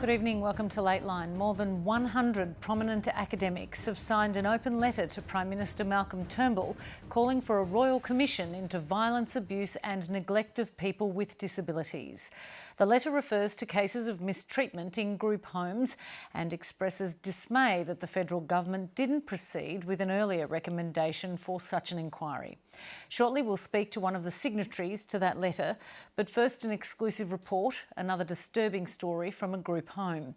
Good evening, welcome to Lateline. More than 100 prominent academics have signed an open letter to Prime Minister Malcolm Turnbull calling for a royal commission into violence, abuse and neglect of people with disabilities. The letter refers to cases of mistreatment in group homes and expresses dismay that the federal government didn't proceed with an earlier recommendation for such an inquiry. Shortly we'll speak to one of the signatories to that letter, but first an exclusive report, another disturbing story from a group home.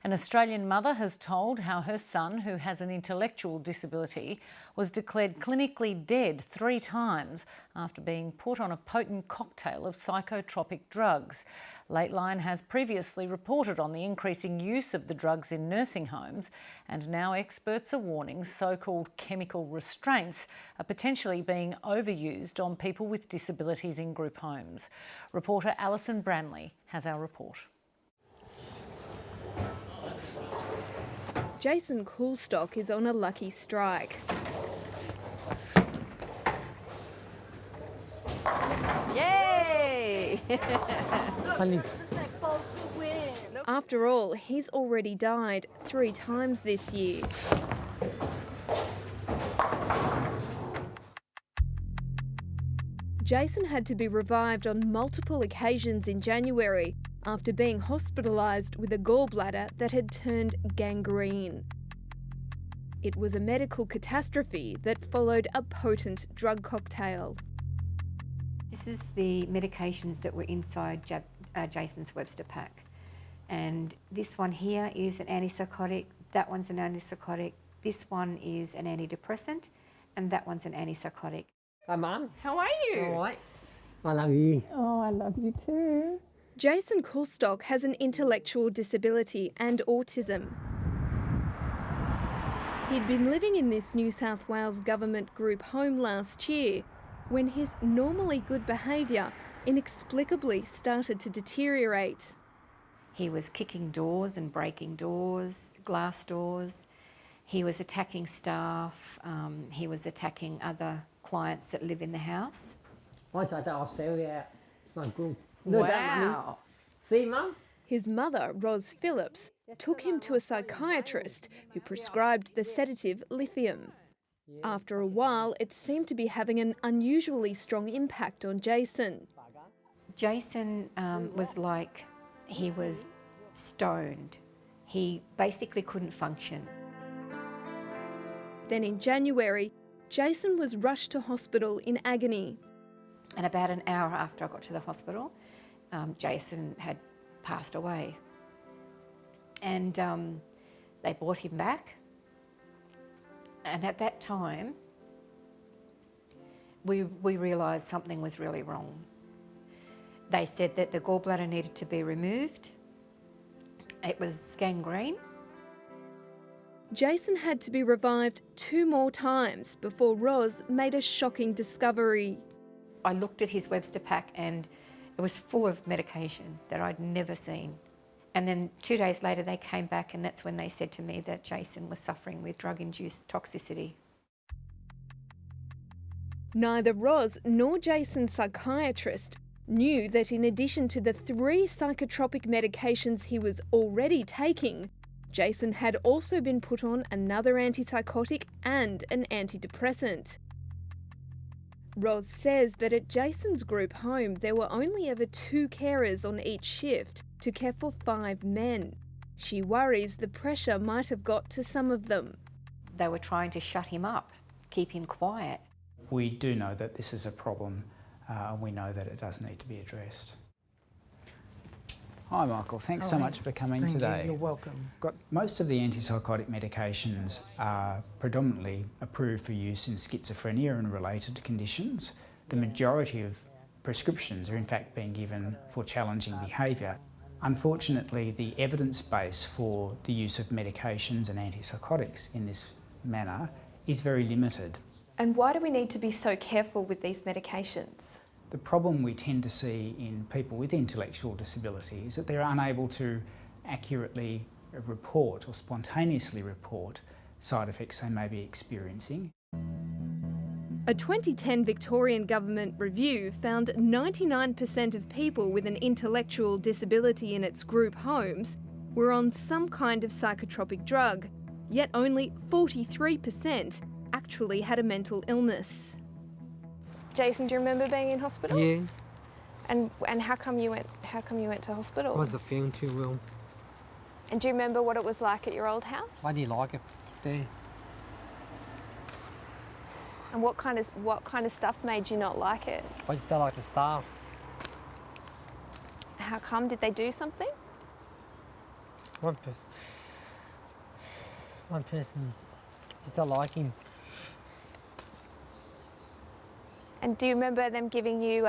An Australian mother has told how her son, who has an intellectual disability, was declared clinically dead 3 times after being put on a potent cocktail of psychotropic drugs. Lateline has previously reported on the increasing use of the drugs in nursing homes, and now experts are warning so-called chemical restraints are potentially being overused on people with disabilities in group homes. Reporter Alison Branley has our report. Jason Coulstock is on a lucky strike. Yay! After all, he's already died 3 times this year. Jason had to be revived on multiple occasions in January after being hospitalised with a gallbladder that had turned gangrene. It was a medical catastrophe that followed a potent drug cocktail. This is the medications that were inside Jason's Webster pack. And this one here is an antipsychotic, that one's an antipsychotic, this one is an antidepressant, and that one's an antipsychotic. Hi, Mum. How are you? All right. I love you. Oh, I love you too. Jason Coulstock has an intellectual disability and autism. He'd been living in this New South Wales government group home last year when his normally good behaviour inexplicably started to deteriorate. He was kicking doors and breaking doors, glass doors. He was attacking staff. He was attacking other clients that live in the house. Once I I'll sell you out. It's not good. Wow. See, Mum? His mother, Ros Phillips, took him to a psychiatrist who prescribed the sedative lithium. After a while, it seemed to be having an unusually strong impact on Jason. Jason was like he was stoned. He basically couldn't function. Then in January, Jason was rushed to hospital in agony. And about an hour after I got to the hospital, Jason had passed away. And they brought him back. And at that time, we realised something was really wrong. They said that the gallbladder needed to be removed. It was gangrene. Jason had to be revived 2 more times before Ros made a shocking discovery. I looked at his Webster pack and it was full of medication that I'd never seen. And then 2 days later they came back and that's when they said to me that Jason was suffering with drug-induced toxicity. Neither Ros nor Jason's psychiatrist knew that in addition to the 3 psychotropic medications he was already taking, Jason had also been put on another antipsychotic and an antidepressant. Ros says that at Jason's group home there were only ever 2 carers on each shift to care for 5 men. She worries the pressure might have got to some of them. They were trying to shut him up, keep him quiet. We do know that this is a problem and we know that it does need to be addressed. Hi Michael, thanks so much for coming today. You're welcome. Most of the antipsychotic medications are predominantly approved for use in schizophrenia and related conditions. The majority of prescriptions are in fact being given for challenging behaviour. Unfortunately, the evidence base for the use of medications and antipsychotics in this manner is very limited. And why do we need to be so careful with these medications? The problem we tend to see in people with intellectual disability is that they're unable to accurately report or spontaneously report side effects they may be experiencing. A 2010 Victorian government review found 99% of people with an intellectual disability in its group homes were on some kind of psychotropic drug, yet only 43% actually had a mental illness. Jason, do you remember being in hospital? Yeah, And how come you went to hospital? I wasn't feeling too well. And do you remember what it was like at your old house? I didn't like it there. And what kind of stuff made you not like it? I just don't like the staff. How come? Did they do something? One person, just don't like him. And do you remember them giving you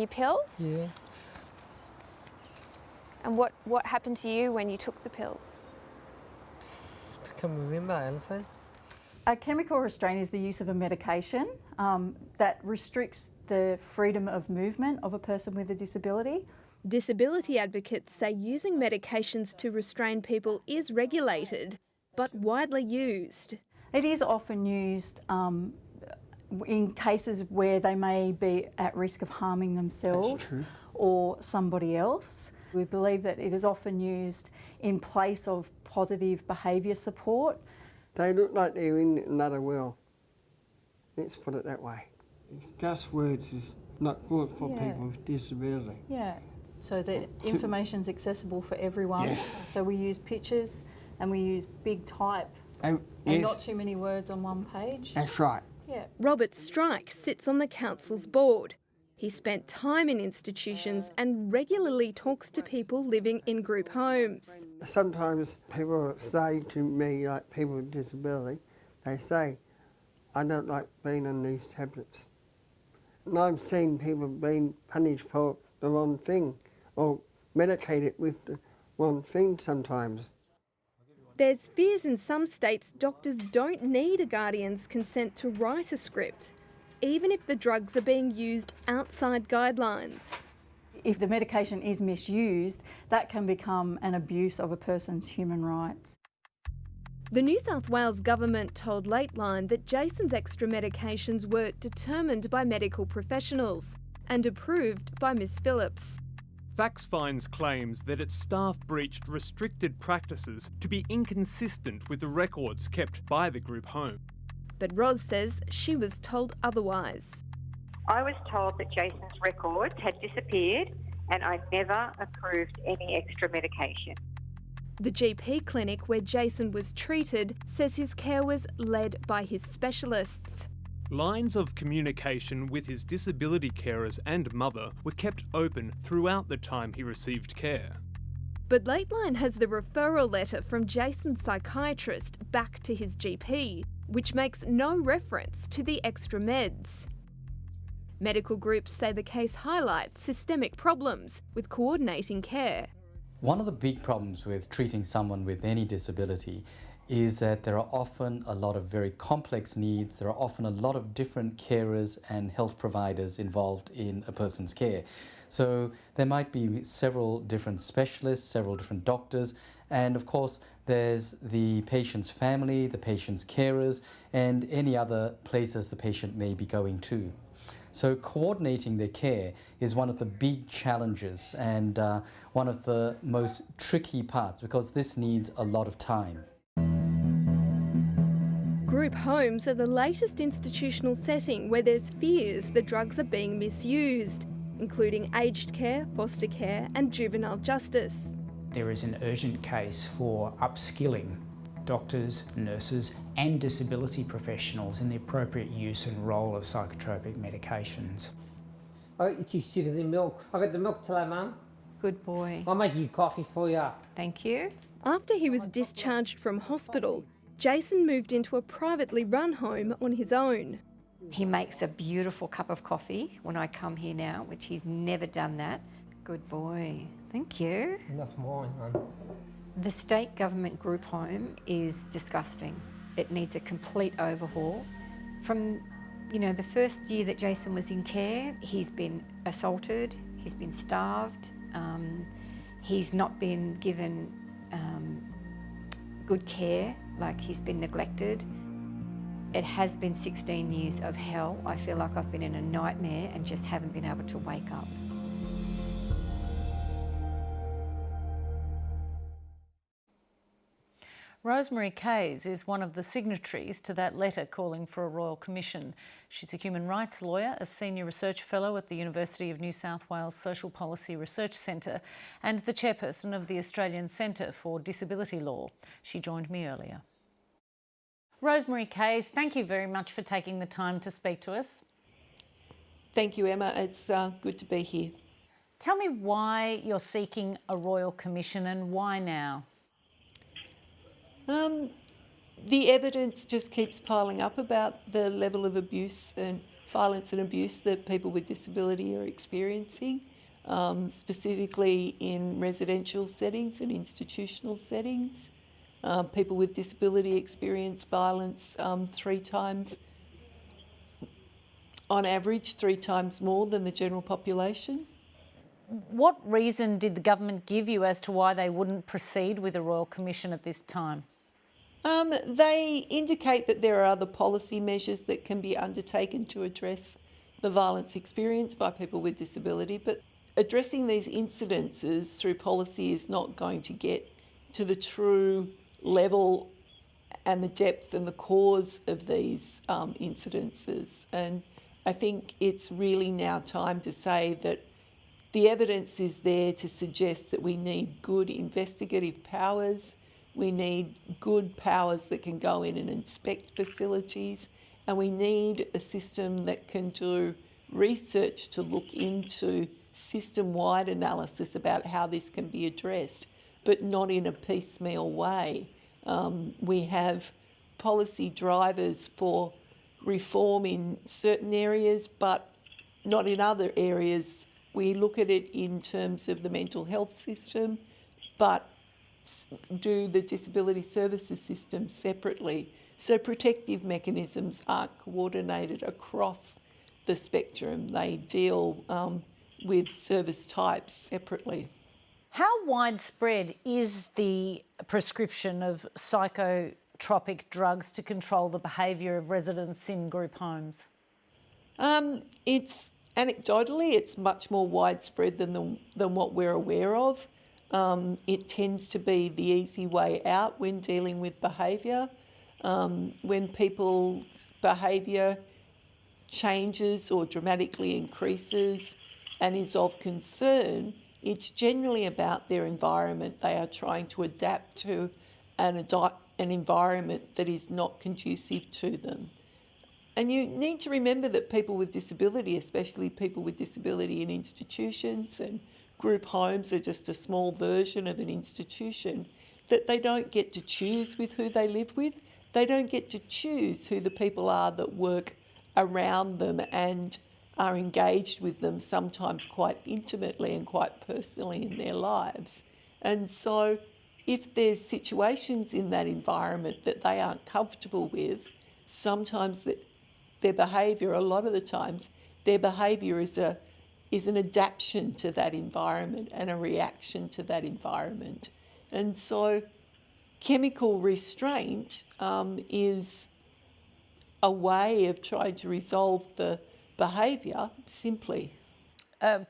pills? Yeah. And what happened to you when you took the pills? I can't remember, Alison. A chemical restraint is the use of a medication that restricts the freedom of movement of a person with a disability. Disability advocates say using medications to restrain people is regulated, but widely used. It is often used in cases where they may be at risk of harming themselves or somebody else. We believe that it is often used in place of positive behaviour support. They look like they're in another world. Let's put it that way. Just words is not good for people with disability. Yeah, so the information's accessible for everyone. Yes. So we use pictures and we use big type and not too many words on one page. That's right. Yeah. Robert Strike sits on the council's board. He spent time in institutions and regularly talks to people living in group homes. Sometimes people say to me, like people with disability, they say, I don't like being on these tablets. And I've seen people being punished for the wrong thing or medicated with the wrong thing sometimes. There's fears in some states doctors don't need a guardian's consent to write a script, even if the drugs are being used outside guidelines. If the medication is misused, that can become an abuse of a person's human rights. The New South Wales government told Lateline that Jason's extra medications were determined by medical professionals and approved by Ms Phillips. Fax Finds claims that its staff breached restricted practices to be inconsistent with the records kept by the group home. But Ros says she was told otherwise. I was told that Jason's records had disappeared and I never approved any extra medication. The GP clinic where Jason was treated says his care was led by his specialists. Lines of communication with his disability carers and mother were kept open throughout the time he received care. But Lateline has the referral letter from Jason's psychiatrist back to his GP, which makes no reference to the extra meds. Medical groups say the case highlights systemic problems with coordinating care. One of the big problems with treating someone with any disability is that there are often a lot of very complex needs. There are often a lot of different carers and health providers involved in a person's care. So there might be several different specialists, several different doctors, and of course there's the patient's family, the patient's carers, and any other places the patient may be going to. So coordinating their care is one of the big challenges and one of the most tricky parts because this needs a lot of time. Group homes are the latest institutional setting where there's fears the drugs are being misused, including aged care, foster care and juvenile justice. There is an urgent case for upskilling doctors, nurses and disability professionals in the appropriate use and role of psychotropic medications. I got your sugars in milk. I got the milk today, Mum. Good boy. I'll make you coffee for you. Thank you. After he was discharged from hospital, Jason moved into a privately run home on his own. He makes a beautiful cup of coffee when I come here now, which he's never done that. Good boy. Thank you. That's mine, Mum. The state government group home is disgusting. It needs a complete overhaul. From, the first year that Jason was in care, he's been assaulted, he's been starved, he's not been given good care, like he's been neglected. It has been 16 years of hell. I feel like I've been in a nightmare and just haven't been able to wake up. Rosemary Kayes is one of the signatories to that letter calling for a royal commission. She's a human rights lawyer, a senior research fellow at the University of New South Wales Social Policy Research Centre and the chairperson of the Australian Centre for Disability Law. She joined me earlier. Rosemary Kayes, thank you very much for taking the time to speak to us. Thank you, Emma. It's good to be here. Tell me why you're seeking a royal commission and why now? The evidence just keeps piling up about the level of abuse and violence and abuse that people with disability are experiencing, specifically in residential settings and institutional settings. People with disability experience violence 3 times, on average, 3 times more than the general population. What reason did the government give you as to why they wouldn't proceed with a royal commission at this time? They indicate that there are other policy measures that can be undertaken to address the violence experienced by people with disability, but addressing these incidences through policy is not going to get to the true level and the depth and the cause of these incidences. And I think it's really now time to say that the evidence is there to suggest that we need good investigative powers. We need good powers that can go in and inspect facilities, and we need a system that can do research to look into system-wide analysis about how this can be addressed, but not in a piecemeal way. We have policy drivers for reform in certain areas, but not in other areas. We look at it in terms of the mental health system, but do the disability services system separately. So protective mechanisms aren't coordinated across the spectrum. They deal with service types separately. How widespread is the prescription of psychotropic drugs to control the behaviour of residents in group homes? It's anecdotally, it's much more widespread than what we're aware of. It tends to be the easy way out when dealing with behaviour. When people's behaviour changes or dramatically increases and is of concern, it's generally about their environment. They are trying to adapt to an environment that is not conducive to them. And you need to remember that people with disability, especially people with disability in institutions and group homes, are just a small version of an institution, that they don't get to choose with who they live with. They don't get to choose who the people are that work around them and are engaged with them, sometimes quite intimately and quite personally in their lives. And so if there's situations in that environment that they aren't comfortable with, sometimes their behaviour, a lot of the times, their behaviour is an adaptation to that environment and a reaction to that environment. And so chemical restraint is a way of trying to resolve the behaviour simply.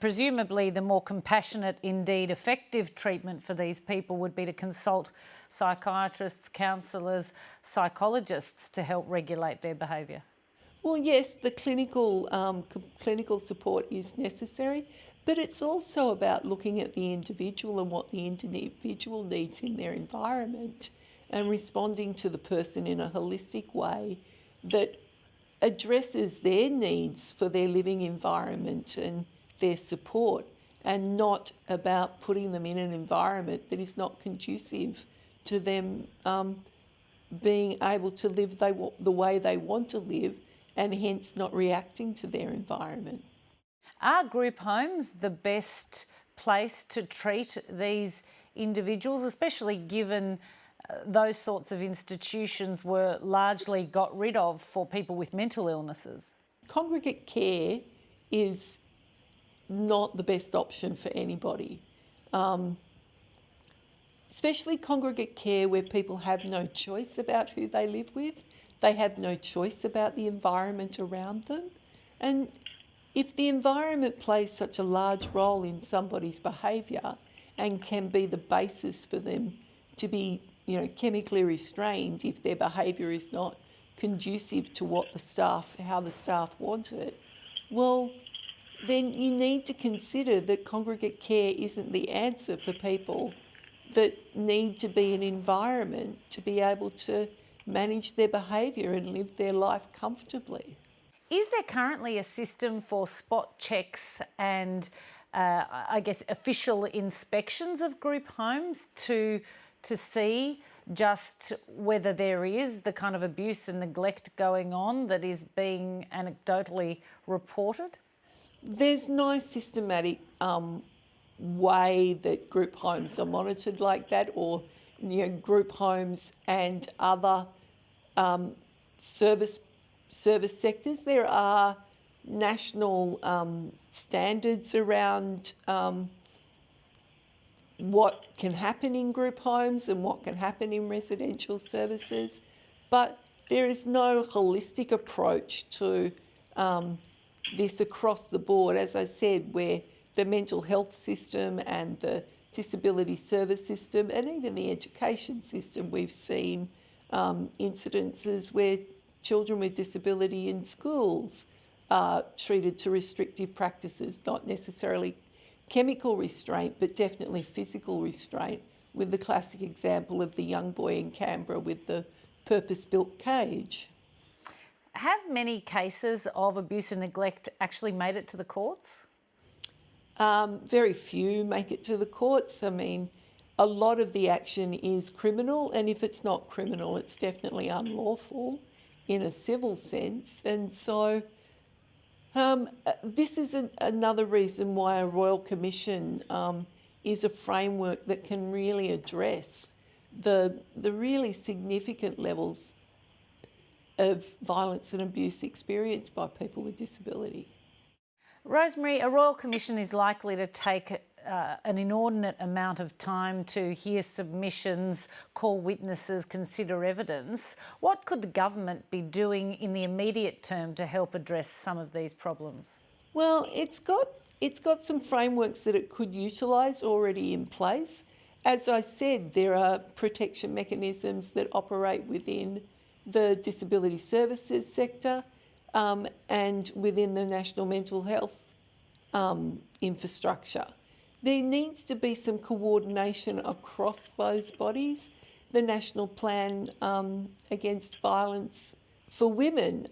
Presumably the more compassionate, indeed effective treatment for these people would be to consult psychiatrists, counsellors, psychologists to help regulate their behaviour. Well, yes, the clinical support is necessary, but it's also about looking at the individual and what the individual needs in their environment and responding to the person in a holistic way that addresses their needs for their living environment and their support, and not about putting them in an environment that is not conducive to them being able to live the way they want to live, and hence not reacting to their environment. Are group homes the best place to treat these individuals, especially given those sorts of institutions were largely got rid of for people with mental illnesses? Congregate care is not the best option for anybody, especially congregate care where people have no choice about who they live with. They have no choice about the environment around them. And if the environment plays such a large role in somebody's behaviour and can be the basis for them to be chemically restrained if their behaviour is not conducive to how the staff want it, well, then you need to consider that congregate care isn't the answer for people that need to be in an environment to be able to manage their behaviour and live their life comfortably. Is there currently a system for spot checks and official inspections of group homes to see just whether there is the kind of abuse and neglect going on that is being anecdotally reported? There's no systematic way that group homes are monitored like that, or group homes and other service sectors. There are national standards around what can happen in group homes and what can happen in residential services, but there is no holistic approach to this across the board. As I said, where the mental health system and the disability service system and even the education system, we've seen incidences where children with disability in schools are treated to restrictive practices, not necessarily chemical restraint, but definitely physical restraint, with the classic example of the young boy in Canberra with the purpose-built cage. Have many cases of abuse and neglect actually made it to the courts? Very few make it to the courts. I mean, a lot of the action is criminal, and if it's not criminal, it's definitely unlawful in a civil sense. And so this is another reason why a Royal Commission is a framework that can really address the really significant levels of violence and abuse experienced by people with disability. Rosemary, a Royal Commission is likely to take an inordinate amount of time to hear submissions, call witnesses, consider evidence. What could the government be doing in the immediate term to help address some of these problems? Well, it's got some frameworks that it could utilise already in place. As I said, there are protection mechanisms that operate within the disability services sector and within the national mental health infrastructure. There needs to be some coordination across those bodies. The National Plan Against Violence for Women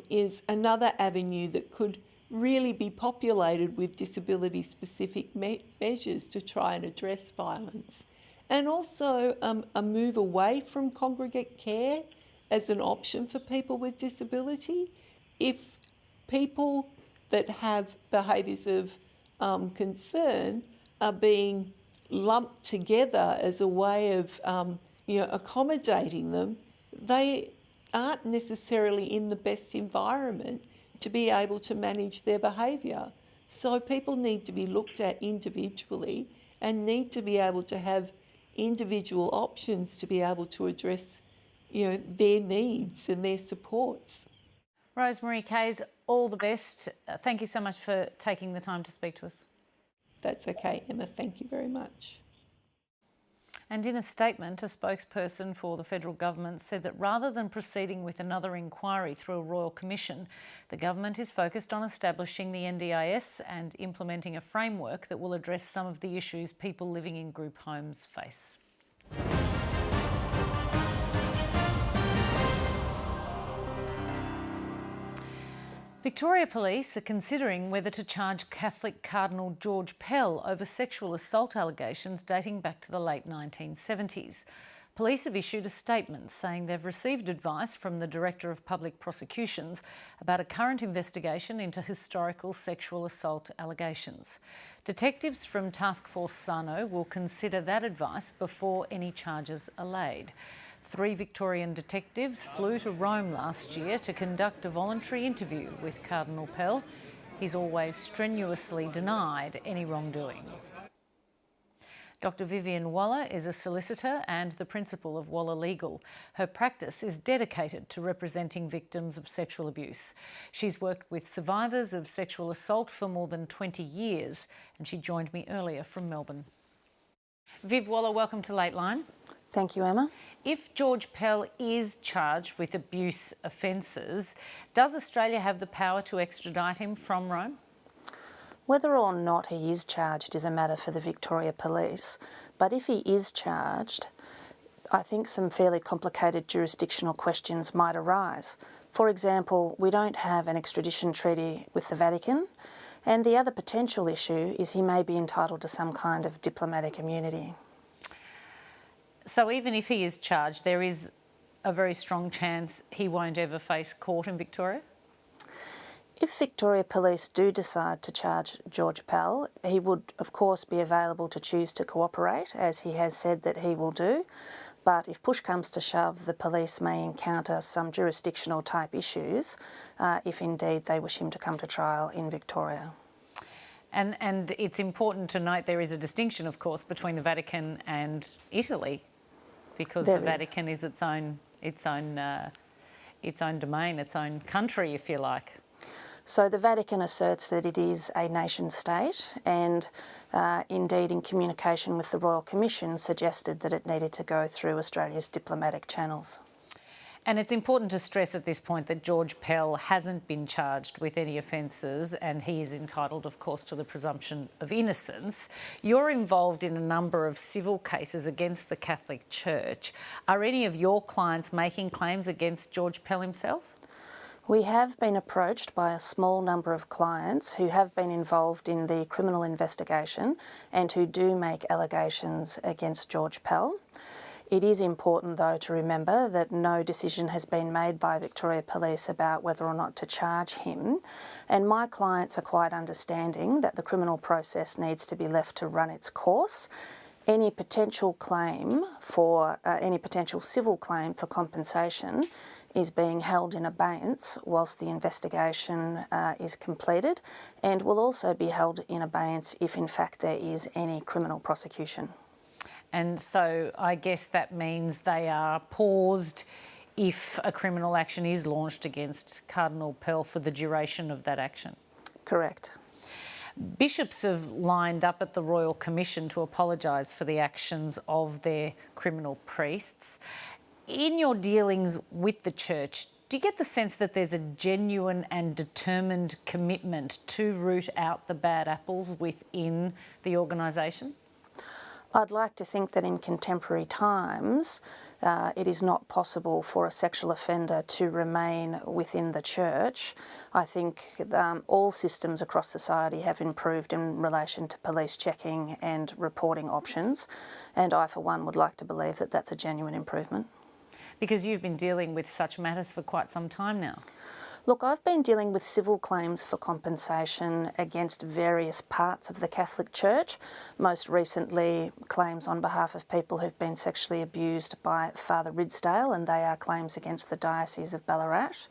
is another avenue that could really be populated with disability-specific measures to try and address violence. And also a move away from congregate care as an option for people with disability. If people that have behaviours of concern are being lumped together as a way of accommodating them, they aren't necessarily in the best environment to be able to manage their behaviour. So people need to be looked at individually and need to be able to have individual options to be able to address their needs and their supports. Rosemary Kays, all the best. Thank you so much for taking the time to speak to us. That's okay, Emma. Thank you very much. And in a statement, a spokesperson for the federal government said that rather than proceeding with another inquiry through a royal commission, the government is focused on establishing the NDIS and implementing a framework that will address some of the issues people living in group homes face. Victoria Police are considering whether to charge Catholic Cardinal George Pell over sexual assault allegations dating back to the late 1970s. Police have issued a statement saying they've received advice from the Director of Public Prosecutions about a current investigation into historical sexual assault allegations. Detectives from Task Force Sano will consider that advice before any charges are laid. 3 Victorian detectives flew to Rome last year to conduct a voluntary interview with Cardinal Pell. He's always strenuously denied any wrongdoing. Dr Vivian Waller is a solicitor and the principal of Waller Legal. Her practice is dedicated to representing victims of sexual abuse. She's worked with survivors of sexual assault for more than 20 years, and she joined me earlier from Melbourne. Viv Waller, welcome to Lateline. Thank you, Emma. If George Pell is charged with abuse offences, does Australia have the power to extradite him from Rome? Whether or not he is charged is a matter for the Victoria Police, but if he is charged, I think some fairly complicated jurisdictional questions might arise. For example, we don't have an extradition treaty with the Vatican, and the other potential issue is he may be entitled to some kind of diplomatic immunity. So even if he is charged, there is a very strong chance he won't ever face court in Victoria? If Victoria Police do decide to charge George Pell, he would of course be available to choose to cooperate, as he has said that he will do. But if push comes to shove, the police may encounter some jurisdictional type issues if indeed they wish him to come to trial in Victoria. And it's important to note there is a distinction, of course, between the Vatican and Italy, because the Vatican is its own domain, its own country, if you like. So the Vatican asserts that it is a nation state, and indeed in communication with the Royal Commission suggested that it needed to go through Australia's diplomatic channels. And it's important to stress at this point that George Pell hasn't been charged with any offences, and he is entitled, of course, to the presumption of innocence. You're involved in a number of civil cases against the Catholic Church. Are any of your clients making claims against George Pell himself? We have been approached by a small number of clients who have been involved in the criminal investigation and who do make allegations against George Pell. It is important, though, to remember that no decision has been made by Victoria Police about whether or not to charge him, and my clients are quite understanding that the criminal process needs to be left to run its course. Any potential civil claim for compensation is being held in abeyance whilst the investigation is completed, and will also be held in abeyance if in fact there is any criminal prosecution. And so I guess that means they are paused if a criminal action is launched against Cardinal Pell for the duration of that action? Correct. Bishops have lined up at the Royal Commission to apologise for the actions of their criminal priests. In your dealings with the Church, do you get the sense that there's a genuine and determined commitment to root out the bad apples within the organisation? I'd like to think that in contemporary times it is not possible for a sexual offender to remain within the Church. I think all systems across society have improved in relation to police checking and reporting options, and I for one would like to believe that that's a genuine improvement. Because you've been dealing with such matters for quite some time now. Look, I've been dealing with civil claims for compensation against various parts of the Catholic Church, most recently claims on behalf of people who've been sexually abused by Father Ridsdale, and they are claims against the Diocese of Ballarat.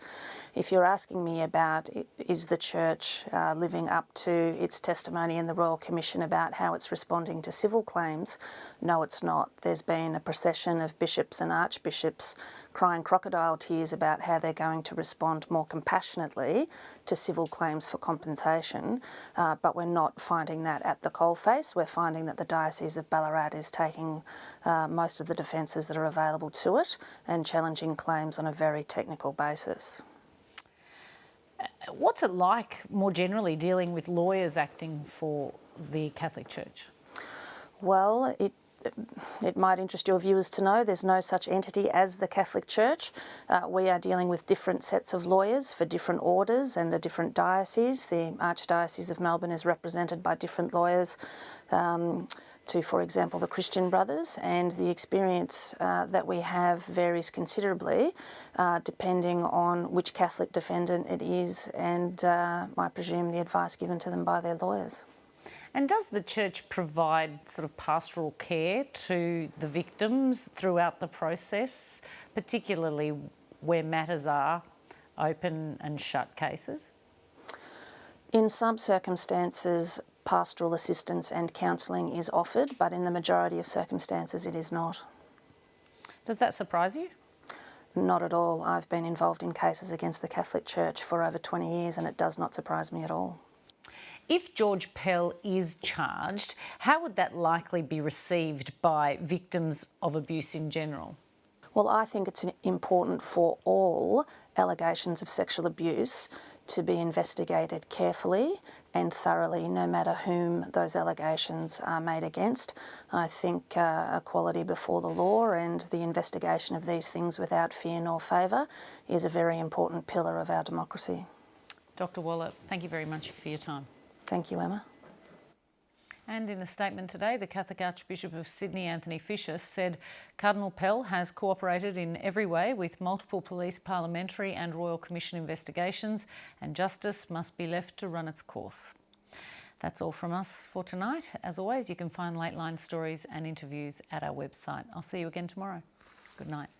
If you're asking me about is the Church living up to its testimony in the Royal Commission about how it's responding to civil claims, no, it's not. There's been a procession of bishops and archbishops crying crocodile tears about how they're going to respond more compassionately to civil claims for compensation, but we're not finding that at the coalface. We're finding that the Diocese of Ballarat is taking most of the defences that are available to it and challenging claims on a very technical basis. What's it like, more generally, dealing with lawyers acting for the Catholic Church? Well, it might interest your viewers to know there's no such entity as the Catholic Church. We are dealing with different sets of lawyers for different orders and a different diocese. The Archdiocese of Melbourne is represented by different lawyers to, for example, the Christian Brothers, and the experience that we have varies considerably depending on which Catholic defendant it is and, I presume, the advice given to them by their lawyers. And does the Church provide sort of pastoral care to the victims throughout the process, particularly where matters are open and shut cases? In some circumstances, pastoral assistance and counselling is offered, but in the majority of circumstances it is not. Does that surprise you? Not at all. I've been involved in cases against the Catholic Church for over 20 years and it does not surprise me at all. If George Pell is charged, how would that likely be received by victims of abuse in general? Well, I think it's important for all allegations of sexual abuse to be investigated carefully and thoroughly, no matter whom those allegations are made against. I think equality before the law and the investigation of these things without fear nor favour is a very important pillar of our democracy. Dr. Waller, thank you very much for your time. Thank you, Emma. And in a statement today, the Catholic Archbishop of Sydney, Anthony Fisher, said Cardinal Pell has cooperated in every way with multiple police, parliamentary and Royal Commission investigations, and justice must be left to run its course. That's all from us for tonight. As always, you can find Lateline stories and interviews at our website. I'll see you again tomorrow. Good night.